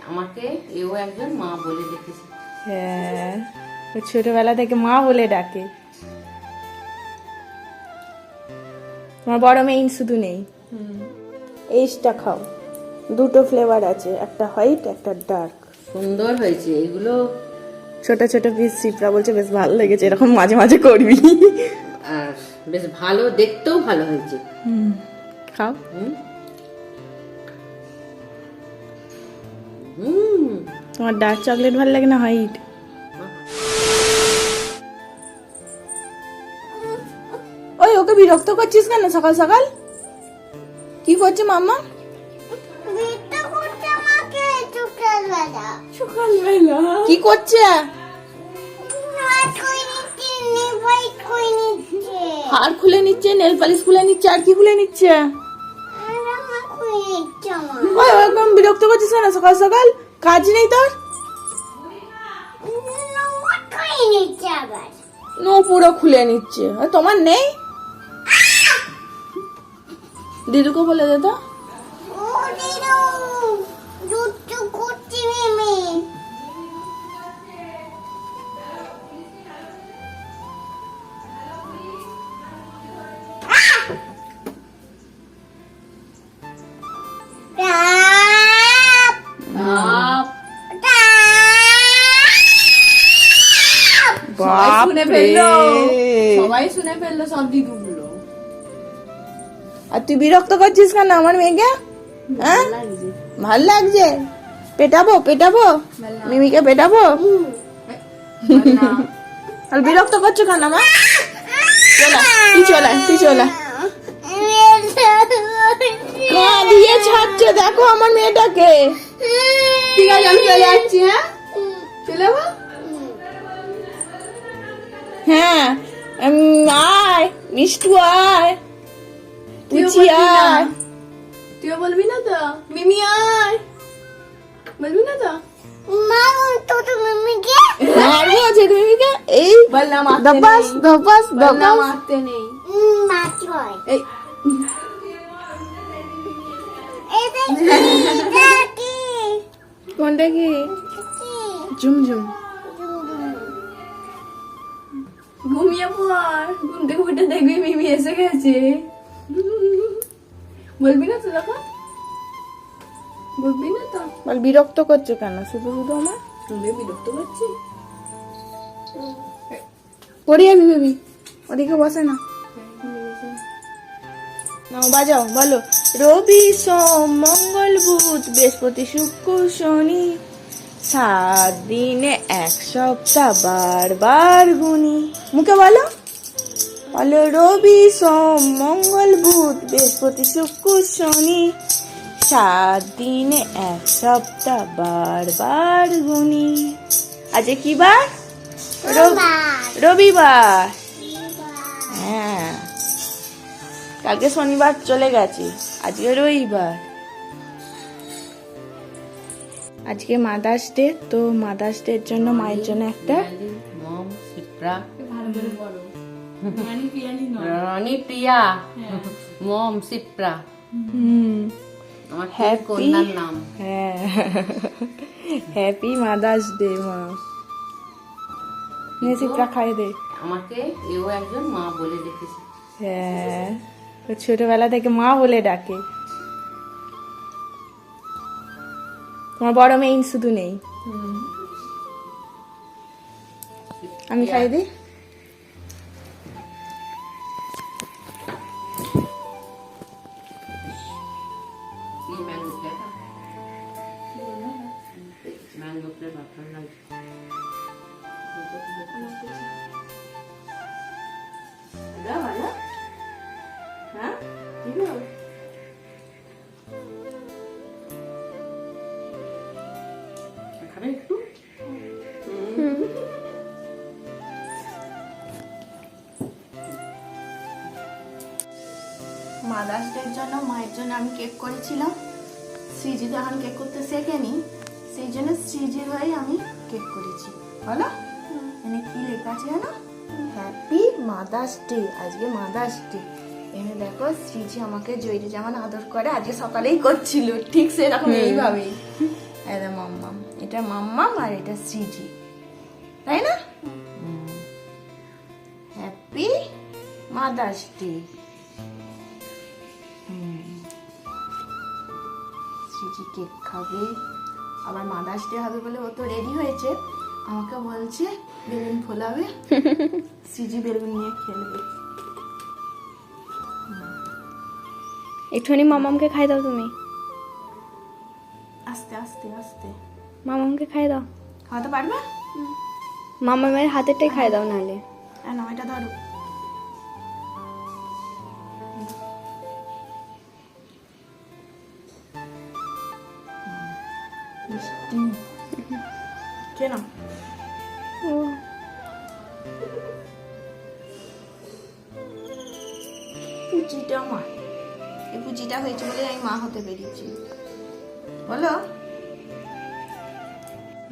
আমাকে এও একজন মা বলে ডেকেছে। হ্যাঁ, ও ছোটবেলা থেকে মা বলে ডাকে। তোমার বড় মেইন শুধু নেই। এইটা খাও, দুটো ফ্লেভার আছে, একটা হোয়াইট একটা ডার্ক। সুন্দর হয়েছে এগুলো। ছোট ছোট পিস সিপরা বলছে বেশ ভালো লেগেছে, এরকম মাঝে মাঝে করবি। আর বেশ ভালো, দেখতেও ভালো হয়েছে। খাও। তোমার ডার্ক চকলেট ভালো লাগে না হোয়াইট? ওই ওকে বিরক্ত করছিস কেন সকাল সকাল? কি করছে মাম্মা? সকালবেলা কি করছে? হার খুলে নিচ্ছে, নেল পালিশ খুলে নিচ্ছে, আর কি খুলে নিচ্ছে? ওই একদম বিরক্ত করছিস কেন সকাল সকাল? কাজ নেই তোর? নো পুরো খুলে নিচ্ছে। আর তোমার নেই? দিদুকে বলে দে তো। সবাই শুনে ফেললো সব দিদুগুলো। আর তুই বিরক্ত করছিস কেন আমার মেয়েকে? হ্যাঁ, ভাল লাগছে। পেটাবো পেটাবো, মিমিকে পেটাবো। আর বিরক্ত করছো কেন আমার? তুই চলা তুই চলা। দিয়ে ছাড়ছে, দেখো আমার মেয়েটাকে। ঠিক আছে আমি চলে যাচ্ছি। হ্যাঁ চলে যাবো। হ্যাঁ আয় মিষ্টু আয়, পুচি আয়। তুইও বলবি না তো? মিমি আয় বলবি না তো? মারবো আছে মিমিকে। এই বললাম ধপাস ধপাস বললাম ধপাস। মারতে নেই। এই কোনটা কি? ঝুমঝুম। ঘুমিয়ে পড়, ঘুম থেকে উঠে দেখবি মিমি এসে গেছে। বলবি না তো? দেখো বলবি না তো? বল বিরক্ত করছো কেন শুধু শুধু আমার? তুমি বিরক্ত করছি। পড়ে যাবি বেবি, ওদিকে বসে না। নাও বাজাও, বলো। রবি সোম মঙ্গল বুধ বৃহস্পতি শুক্র শনি, 7 দিনে 1 সপ্তাহ বারবার গুনি। মুখে বলো, বলো রবি সোম মঙ্গল বুধ বৃহস্পতি শুক্র শনি, 7 দিনে 1 সপ্তাহ বারবার গুনি। আজ কি বার? রবিবার। হ্যাঁ, কালকে শনিবার চলে গেছে, আজকে রবিবার। আজকে মাদার্স ডে, তো মাদার্স ডে এর জন্য মায়ের জন্য একটা মম সিপ্রা ভালো করে বলো। রানী পিয়ালি নয়। রানী প্রিয়া মম সিপ্রা আমার হ্যাপি কন্যার নাম। হ্যাঁ, হ্যাপি মাদার্স ডে মা। নেসিপ্রা খাই দে। আমাকে এও একজন মা বলে ডেকেছে। হ্যাঁ, ও ছোটবেলা থেকে মা বলে ডাকে। তোমার বড় মেইন শুধু নেই। আমি খাই দিই। ये मैंगो फ्लेवर मैंगो फ्लेवर ভালো লাগে। ভালো? হ্যাঁ, ঠিক আছে। খাবে একটু? মাদার্স ডে এর জন্য মায়ের জন্য আমি কেক করেছিলাম। শ্রীজি তো এখন কেক করতে শেখেনি, সেই জন্য শ্রীজির হয়ে আমি কেক করেছি। বলো এখানে কি লেখা আছে জানো? Happy mother's day. আজকে মাদার্স ডে। এখানে দেখো শ্রীজি আমাকে জয়ী যেমন আদর করে আজকে সকালেই করছিল, ঠিক সেরকম এইভাবেই। এটা মাম্মাম, এটা মাম্মাম আর এটা সিজি, তাই না? Happy mother's day. CG cake খাবে, আবার মাদার্স ডে হবে বলে ও তো রেডি হয়েছে, আমাকে বলছে বেলুন ফোলাবে, সিজি বেলুন নিয়ে খেলবে। একটুখানি মামামকে খাই দাও তুমি, আস্তে আস্তে আস্তে মামামকে খাই দাও, খাওয়াতে পারবে? মামামের হাতেরটাই খাই দাও নাহলে। না, এটা ধরো। মিষ্টি কেন? ও পুচিটা মা, এই পুচিটা হয়েছে বলে আমি মা হতে পেরেছি। বলো,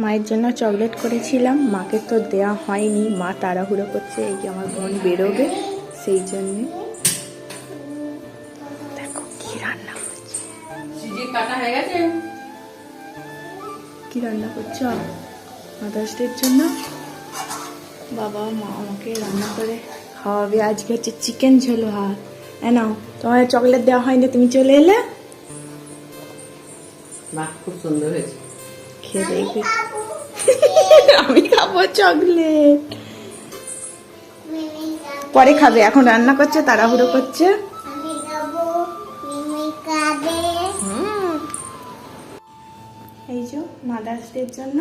মায়ের জন্য চকলেট করেছিলাম, মাকে তো দেয়া হয়নি, মা তাড়াহুড়ো করছে, এই যে আমার বোন বেরোবে সেই জন্যে। দেখো কি রান্না করছে, সিজি কাটা হয়ে গেছে। কি রান্না করছো মাদার্স ডের জন্য? বাবা মা আমাকে রান্না করে খাওয়াবে, আজকে হচ্ছে চিকেন ঝোল ভাত। নাও, তোমার চকলেট দেওয়া হয়নি, তুমি চলে এলে। বাহ, খুব সুন্দর হয়েছে। খেয়ে দেখবে। আমি খাবো চকলেট, পরে খাবে, এখন রান্না করছে, তাড়াহুড়ো করছে। এই যে মাদার্স ডের জন্য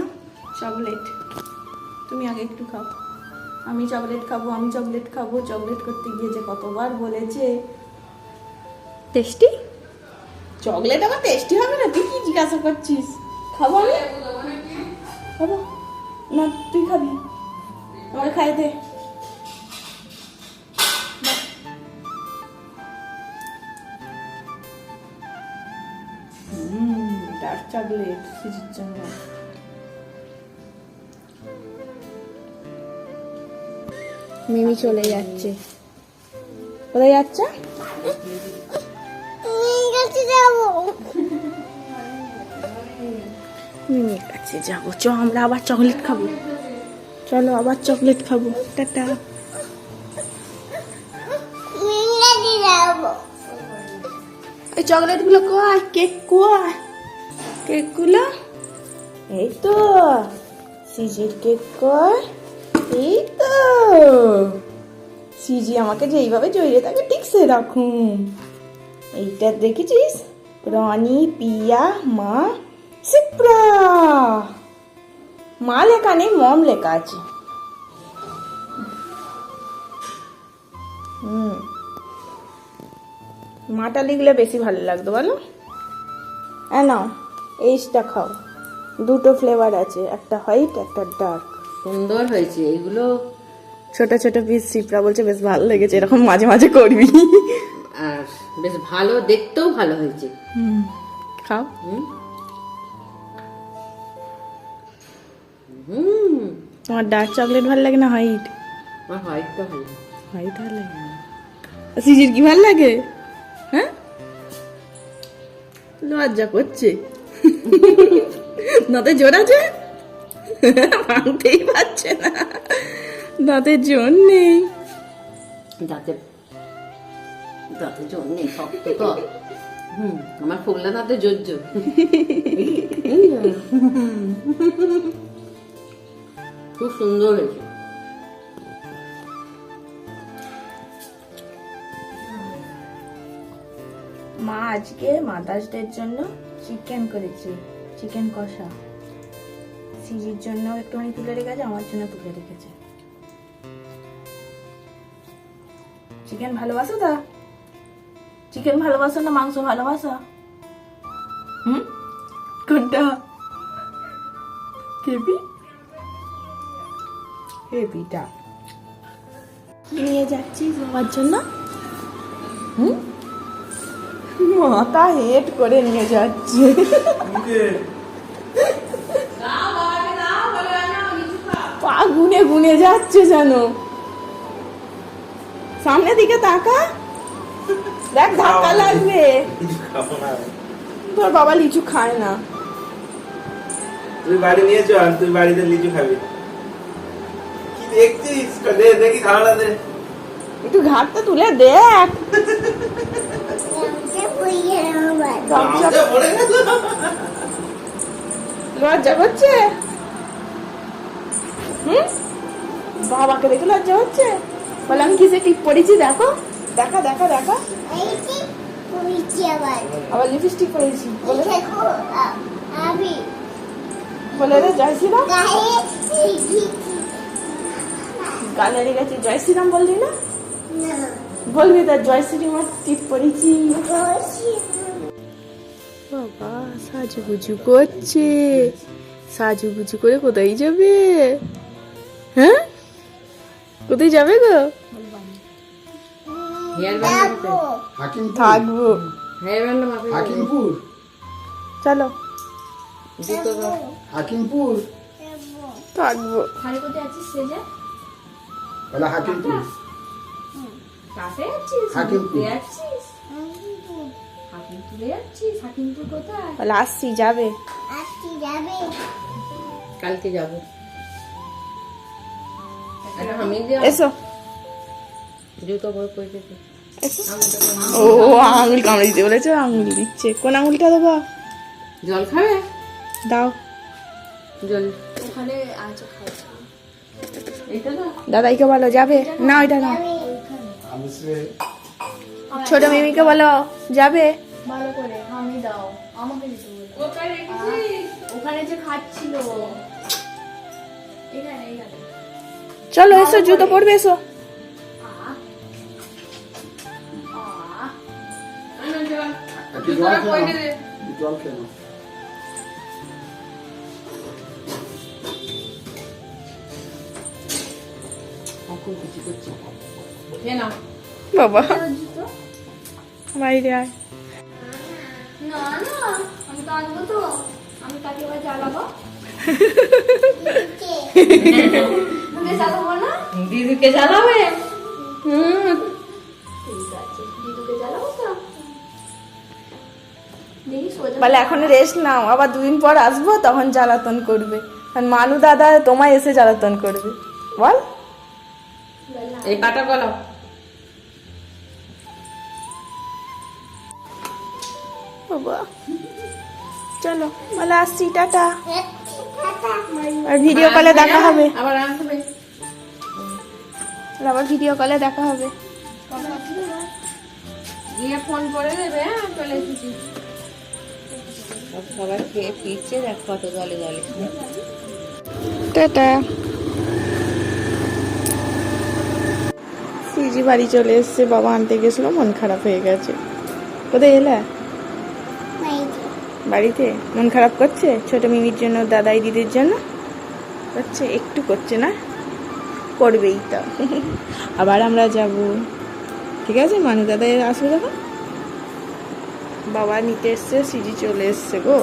চকলেট, তুমি আগে একটু খাও। আমি চকলেট খাবো, আমি চকলেট খাবো, চকলেট করতে গিয়ে যে কতবার বলেছে। টেস্টি? চকলেট আবার টেস্টি হবে না? তুই কি জিজ্ঞাসা করছিস? খাবো আমি, খাবো না, তুই খাবি, আমাকে খাই দে। ডার্ক চকলেট সিজির জন্য। মিমি চলে যাচ্ছে, কোথায় যাচ্ছে? মিমির কাছে যাবো, চ আমরা আবার চকলেট খাবো, চলো আবার চকলেট খাবো, টাটা। এই চকলেট গুলো কয়, কেক কয়, কেক গুলো এই তো সিজির কেক কয়, এই তো সিজি আমাকে যেইভাবে জড়িয়ে থাকে ঠিক সেরকম। এইটা দেখেছিস, রনি, পিয়া, মা, সিপ্রা। মা লেখা নেই, মম লেখা আছে। মাটা লিখলে বেশি ভালো লাগতো বলো। নাও এইটা খাও, দুটো ফ্লেভার আছে, একটা হোয়াইট একটা ডার্ক। সুন্দর হয়েছে এগুলো। ছোট ছোট পিস সিপ্রা বলছে বেশ ভালো লেগেছে, এরকম মাঝে মাঝে করবি। আর বেশ ভালো, দেখতেও ভালো হয়েছে। খাও। তোমার ডার্ক চকলেট ভালো লাগে না হোয়াইট? আমার হোয়াইটটা ভালো। হোয়াইট ভালো লাগে। সিজির কি ভালো লাগে? হ্যাঁ, লজ্জা করছে, দাঁতে জোর আছে, ভাঙতেই পারছে না, দাঁতে জোর নেই। দাঁতে দাঁতে জোর নেই, শক্ত তো। আমার ফুললা দাঁতে জোর জোর। খুব সুন্দর হয়েছে। মা আজকে মাদার্স ডের জন্য চিকেন করেছে, চিকেন কষা। সিজির জন্য একটুখানি তুলে রেখেছে, আমার জন্য তুলে রেখেছে। চিকেন ভালোবাসো তা? চিকেন ভালোবাসো না মাংস ভালোবাসো? কোনটা? কেবি? কেবিটা নিয়ে যাচ্ছিস বাবার জন্য? মাথা হেট করে নিয়ে যাচ্ছে। পা গুনে গুনে যাচ্ছে যেন। সামনের দিকে তাকা, দেখ ধাক্কা লাগবে। তোর বাবা লিচু খায় না। তুই বাড়ি নিয়ে চল, তুই বাড়িতে লিচু খাবি। কি দেখছিস? দেখি খাওয়াটা দে। একটু ঘাটটা তুলে দেখ। গামছা পড়ে গেল। লজ্জা করছে? বাবাকে দেখে লজ্জা হচ্ছে? বলে আমি কিসে টিপ পরেছি দেখো, দেখা দেখা দেখা। আবার লিপস্টিক পরেছি বলে দে, বলে রে জয় শ্রীরাম। গানে লেগেছে জয় শ্রীরাম বললি না? বলবি তো জয় শ্রীরাম টিপ পরেছি। বাবা সাজুগুজু করছে, সাজুগুজু করে কোথায় যাবে? হ্যাঁ কোথায় যাবে গো? হেয়ার ব্যান্ড থাকবো। হেয়ার ব্যান্ড মাথায় হাকিমপুর চলো জুতো হাকিমপুর থাকবো। খালি কোথায় আছিস সেজে? বলে হাকিমপুর কাছে আছিস? হাকিমপুর। ঘুরতে যাচ্ছিস? হাকিমপুরে যাচ্ছিস? হাকিমপুর কোথায়? বলে আসছি যাবে। কালকে যাবো। একটা আমি এসো জুতো বই পরে যেতে। এসো। ও আঙুল কামড়ে দিতে বলেছে, আঙুল দিচ্ছে। কোন আঙুলটা দেবো? জল খাবে? দাও জল ওখানে আছে খাওয়া। এইটা না দাদাইকে বলো যাবে না, ওইটা না। ছোট মিমিকে বলো যাবে। ভালো করে আমি দাও, আমাকে দিতে বলে। ওখানে যে খাচ্ছিল এখানে এখানে। চলো এসো, জুতো পরবে, এসো। একটু জল খেয়ে নাও, জল খেয়ে নাও। অঙ্কুর কিছু করছে খেয়ে নাও। বাবা জুতো বাইরে আয়। না না, আমি তো আনবো তো। আমি তাকে এবার জ্বালাবো। তোকে জ্বালাবো না? দিদিকে জ্বালাবে? ঠিক আছে, দিদুকে জ্বালাবো তো। দেখি সোজা বলে এখন রেস্ট নাও, আবার দুদিন পর আসবো, তখন জ্বালাতন করবে। আর মানু দাদা তোমায় এসে জ্বালাতন করবে, বল। এই পাটা গলাও। বাবা চলো, বলে আসছি, টাটা। আর ভিডিও কলে দেখা হবে, আবার আসবে। আবার ভিডিও কলে দেখা হবে। গিয়ে ফোন করে দেবে। হ্যাঁ চলে এসেছি। সবাই খেয়ে ফিরছে, দেখ কত জলে জলে। টাটা। সিজি বাড়ি চলে এসছে, বাবা আনতে গেছিল, মন খারাপ হয়ে গেছে। কোথায় এলা? বাড়িতে। মন খারাপ করছে ছোট মিমির জন্য, দাদাই দিদির জন্য করছে, একটু করছে না, করবেই তো। আবার আমরা যাব, ঠিক আছে? মানু দাদা আসবে যখন। বাবা নিতে এসছে, সিজি চলে এসছে গো।